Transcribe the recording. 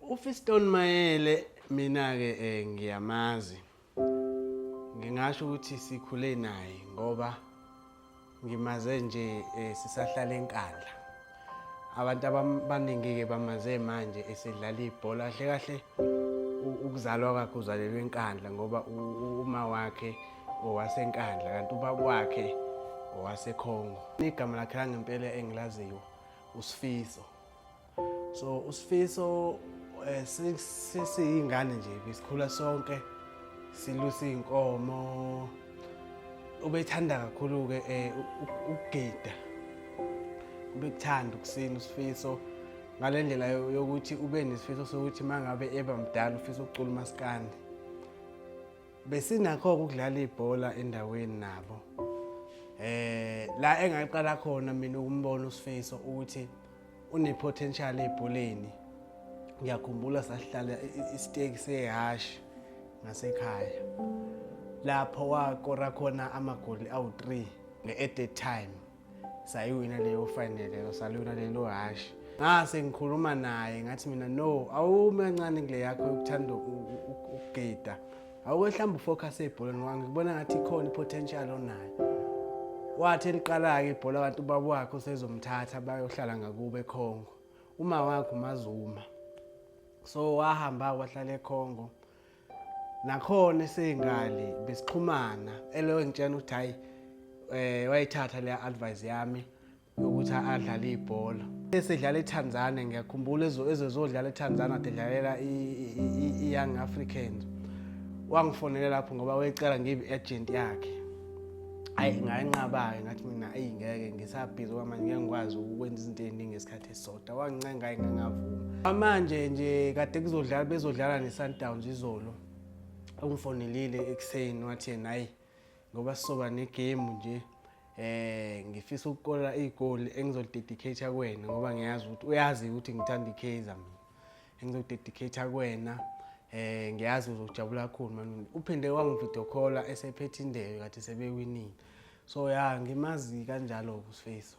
uFiston Mayele mina ke ngiyamazi. Ngingasho ukuthi sikhule naye ngoba ngimaze nje sisahlala eNkandla. Abantu abaningi ke bamaze manje esedlala ibhola kahle ukuzalwa kwakhe uzalelwe eNkandla ngoba uma wakhe owaseNkandla kanti ubaba wakhe owaseKhongo. Igama lakhe langempela engilaziyo uSifiso. So uSifiso sisiyingane nje besikhula sonke silusa inkomo. Ubethanda kakhulu ke ukugida. Ubekuthanda ukusina uSifiso ngalendlela yokuthi ube nesifiso sokuthi mangabe eba mdala ufisa ukucula umaskandi. Besinakho ukudlala ibhola endaweni nabo. La engaqala khona mina ukumbona uSifiso ukuthi une-potential ebholeni. Ngiyakhumbula sasihlala isiteki sehashi ngasekhaya. Lapho wakora khona amagoli awu3 at that time. Sayiwina leyo final leyo salwina lelo hashi. Ngase ngikhuluma naye ngathi mina no awumancane kule yakho yokuthanda ukugida. Awuhlamba ufocus ebholeni ngibona ngathi ikhona ipotential onayo. Wathi eliqala ke ibhola abantu babo wakhe usezomthatha bayohlala ngakube eKhongo. Uma wakhe uMazuma. So wahamba wahlala eKhongo. Nakhona esengali besixhumana elo ngitshena ukuthi hayi wayithatha le advice yami ukuthi adlale ibhola. Esedlala eTanzania ngiyakhumbula ezodlala eTanzania edlalela iYoung Africans. Wangifonela lapho ngoba wayecela ngibe agent yakhe. Hayi ngayinqaba ngathi mina ngeke ngisabhizi manje ngeke ngikwazi ukwenza izinto eziningi ngesikhathi esisodwa. Wangincenga ngingavuma. Manje nje kade bezodlala neSundowns izolo. Ungifonelile ekseni wathi yena hayi ngoba sizoba negame nje ngifisa ukukola igoli engizodedicate kuwena ngoba ngiyazi ukuthi uyazi ukuthi ngithanda iKaizer mina. Engizodedicate kuwena ngiyazi uzojabula kakhulu manje. Uphinde wangivideo call esephethe indebe kade sebewinile. So ya ngimazi kanjalo uSifiso.